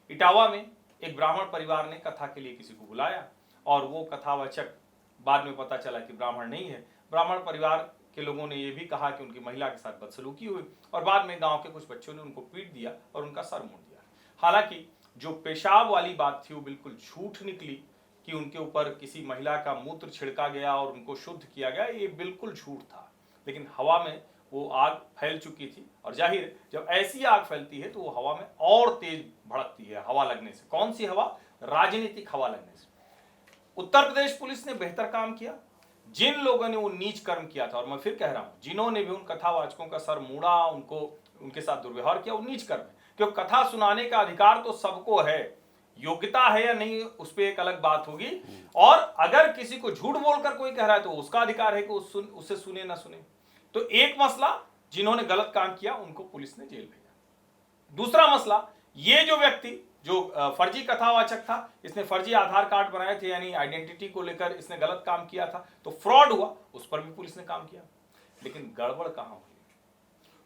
इटावा में एक ब्राह्मण परिवार ने कथा के लिए किसी को बुलाया और वो कथावाचक बाद में पता चला कि ब्राह्मण नहीं है। ब्राह्मण परिवार के लोगों ने ये भी कहा कि उनकी महिला के साथ बदसलूकी हुई और बाद में गांव के कुछ बच्चों ने उनको पीट दिया और उनका सर मोड़ दिया। हालांकि जो पेशाब वाली बात थी वो बिल्कुल झूठ निकली कि उनके ऊपर किसी महिला का मूत्र छिड़का गया और उनको शुद्ध किया गया, ये बिल्कुल झूठ था। लेकिन हवा में वो आग फैल चुकी थी और जाहिर जब ऐसी आग फैलती है तो वो हवा में और तेज भड़कती है हवा लगने से। कौन सी हवा? राजनीतिक हवा लगने से। उत्तर प्रदेश पुलिस ने बेहतर काम किया। जिन लोगों ने वो नीच कर्म किया था, और मैं फिर कह रहा हूं जिन्होंने भी उन कथावाचकों का सर मोड़ा, उनके साथ दुर्व्यवहार किया, वो नीच कर्म है। क्योंकि कथा सुनाने का अधिकार तो सबको है, योग्यता है या नहीं उस पर एक अलग बात होगी। और अगर किसी को झूठ बोलकर कोई कह रहा है तो उसका अधिकार है कि उससे सुने ना सुने। तो एक मसला, जिन्होंने गलत काम किया उनको पुलिस ने जेल भेजा। दूसरा मसला, ये जो व्यक्ति जो फर्जी कथावाचक था, इसने फर्जी आधार कार्ड बनाए थे, यानी आइडेंटिटी को लेकर इसने गलत काम किया था, तो फ्रॉड हुआ, उस पर भी पुलिस ने काम किया। लेकिन गड़बड़ कहां हुई?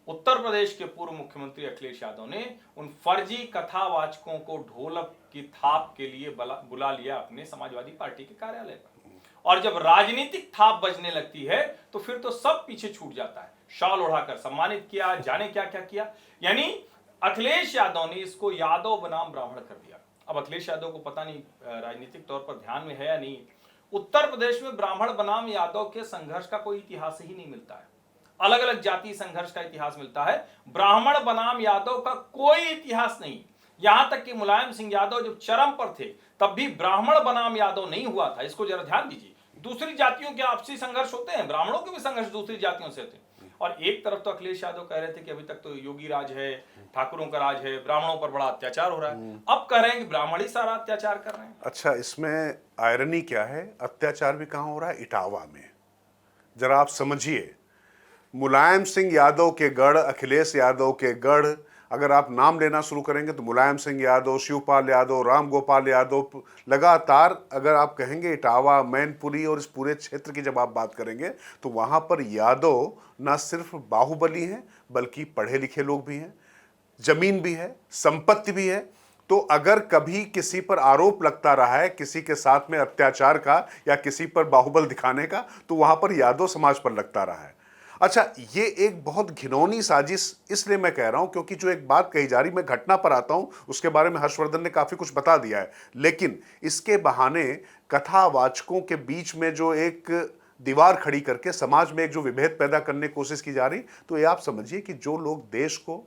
उत्तर प्रदेश के पूर्व मुख्यमंत्री अखिलेश यादव ने उन फर्जी कथावाचकों को ढोलक की थाप के लिए बुला लिया अपने समाजवादी पार्टी के कार्यालय पर। और जब राजनीतिक थाप बजने लगती है तो फिर तो सब पीछे छूट जाता है। शॉल उड़ाकर सम्मानित किया, जाने क्या क्या किया। यानी अखिलेश यादव ने इसको यादव बनाम ब्राह्मण कर दिया। अब अखिलेश यादव को पता नहीं राजनीतिक तौर पर ध्यान में है या नहीं, उत्तर प्रदेश में ब्राह्मण बनाम यादव के संघर्ष का कोई इतिहास ही नहीं मिलता है। अलग अलग जाति संघर्ष का इतिहास मिलता है, ब्राह्मण बनाम यादव का कोई इतिहास नहीं। यहां तक कि मुलायम सिंह यादव जब चरम पर थे तब भी ब्राह्मण बनाम यादव नहीं हुआ था। इसको जरा ध्यान दीजिए। दूसरी जातियों के आपसी संघर्ष होते हैं, ब्राह्मणों के भी संघर्ष दूसरी जातियों से होते हैं। और एक तरफ तो अखिलेश यादव कह रहे थे कि अभी तक तो योगी राज है, ठाकुरों का राज है, ब्राह्मणों पर बड़ा अत्याचार हो रहा है। अब कह रहे हैं कि ब्राह्मण ही सारा अत्याचार कर रहे हैं। अच्छा, इसमें आयरनी क्या है? अत्याचार भी कहां हो रहा है? इटावा में। जरा आप समझिए, मुलायम सिंह यादव के गढ़, अखिलेश यादव के गढ़, अगर आप नाम लेना शुरू करेंगे तो मुलायम सिंह यादव, शिवपाल यादव, राम गोपाल यादव, लगातार अगर आप कहेंगे इटावा, मैनपुरी और इस पूरे क्षेत्र की जब आप बात करेंगे तो वहाँ पर यादव ना सिर्फ बाहुबली हैं बल्कि पढ़े लिखे लोग भी हैं, जमीन भी है, संपत्ति भी है। तो अगर कभी किसी पर आरोप लगता रहा है किसी के साथ में अत्याचार का या किसी पर बाहुबल दिखाने का, तो वहाँ पर यादव समाज पर लगता रहा है। अच्छा, ये एक बहुत घिनौनी साजिश इसलिए मैं कह रहा हूं क्योंकि जो एक बात कही जा रही, मैं घटना पर आता हूं, उसके बारे में हर्षवर्धन ने काफी कुछ बता दिया है, लेकिन इसके बहाने कथावाचकों के बीच में जो एक दीवार खड़ी करके समाज में एक जो विभेद पैदा करने की कोशिश की जा रही, तो ये आप समझिए कि जो लोग देश को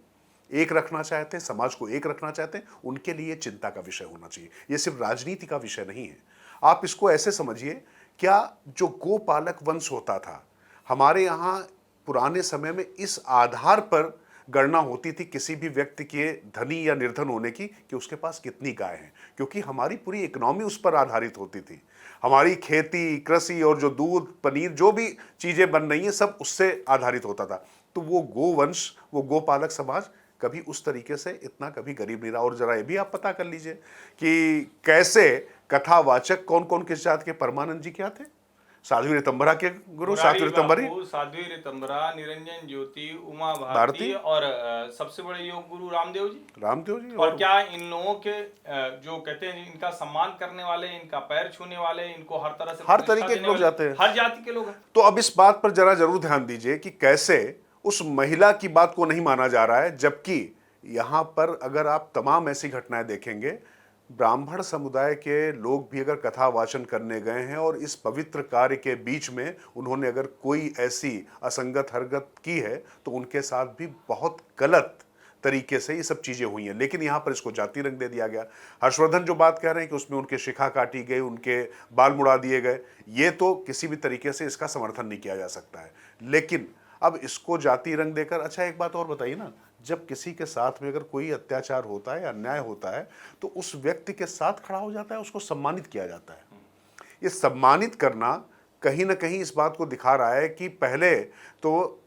एक रखना चाहते हैं, समाज को एक रखना चाहते हैं, उनके लिए चिंता का विषय होना चाहिए। ये सिर्फ राजनीति का विषय नहीं है। आप इसको ऐसे समझिए, क्या जो गोपालक वंश होता था हमारे यहाँ पुराने समय में, इस आधार पर गणना होती थी किसी भी व्यक्ति के धनी या निर्धन होने की कि उसके पास कितनी गाय हैं, क्योंकि हमारी पूरी इकोनॉमी उस पर आधारित होती थी। हमारी खेती, कृषि और जो दूध, पनीर, जो भी चीज़ें बन रही हैं सब उससे आधारित होता था। तो वो गोवंश, वो गोपालक समाज कभी उस तरीके से इतना कभी गरीब नहीं रहा। और जरा ये भी आप पता कर लीजिए कि कैसे कथावाचक कौन कौन किस जात के। परमानंद जी क्या थे? साध्वी ऋतंभरा के गुरु, साध्वी ऋतंभरी, साध्वी ऋतंभरा, निरंजन ज्योति, उमा भारती और सबसे बड़े योग गुरु रामदेव जी। और क्या इन लोगों के जो कहते हैं इनका सम्मान करने वाले, इनका पैर छूने वाले, इनको हर तरह से हर तरीके के लोग जाते हैं, हर जाति के लोग हैं। तो अब इस बात पर जरा जरूर ध्यान दीजिए कि कैसे उस महिला की बात को नहीं माना जा रहा है, जबकि यहां पर अगर आप तमाम ऐसी घटनाएं देखेंगे, ब्राह्मण समुदाय के लोग भी अगर कथा वाचन करने गए हैं और इस पवित्र कार्य के बीच में उन्होंने अगर कोई ऐसी असंगत हरकत की है तो उनके साथ भी बहुत गलत तरीके से ये सब चीज़ें हुई हैं। लेकिन यहाँ पर इसको जाति रंग दे दिया गया। हर्षवर्धन जो बात कह रहे हैं कि उसमें उनके शिखा काटी गई, उनके बाल मुड़ा दिए गए, ये तो किसी भी तरीके से इसका समर्थन नहीं किया जा सकता है। लेकिन अब इसको जाति रंग देकर, अच्छा एक बात और बताइए ना, जब किसी के साथ में अगर कोई अत्याचार होता है, अन्याय होता है, तो उस व्यक्ति के साथ खड़ा हो जाता है, उसको सम्मानित किया जाता है। ये सम्मानित करना कहीं ना कहीं इस बात को दिखा रहा है कि पहले तो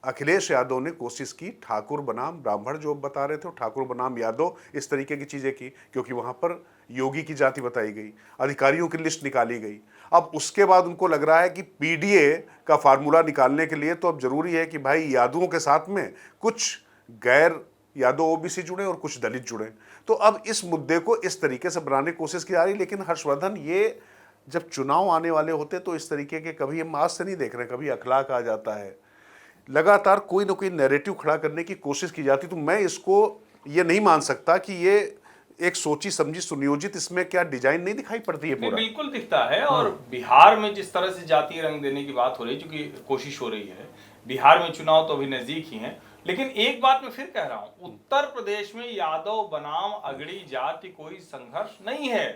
अखिलेश यादव ने कोशिश की ठाकुर बनाम ब्राह्मण, जो बता रहे थे ठाकुर बनाम यादव, इस तरीके की चीज़ें की, क्योंकि वहाँ पर योगी की जाति बताई गई, अधिकारियों की लिस्ट निकाली गई। अब उसके बाद उनको लग रहा है कि पीडीए का फार्मूला निकालने के लिए तो अब जरूरी है कि भाई यादवों के साथ में कुछ गैर यादव ओबीसी जुड़े और कुछ दलित जुड़े। तो अब इस मुद्दे को इस तरीके से बनाने की कोशिश की जा रही है। लेकिन हर्षवर्धन, ये जब चुनाव आने वाले होते तो इस तरीके के कभी हम आज से नहीं देख रहे, कभी अखलाक आ जाता है, लगातार कोई ना कोई नैरेटिव खड़ा करने की कोशिश की जाती। तो मैं इसको ये नहीं मान सकता कि ये एक सोची समझी सुनियोजित, इसमें क्या डिजाइन नहीं दिखाई पड़ती है नहीं, पूरा। बिल्कुल दिखता है। और बिहार में जिस तरह से जातीय रंग देने की बात हो रही है, क्योंकि कोशिश हो रही है, बिहार में चुनाव तो अभी नजदीक ही है, लेकिन एक बात मैं फिर कह रहा हूं, उत्तर प्रदेश में यादव बनाम अगड़ी जाति कोई संघर्ष नहीं है।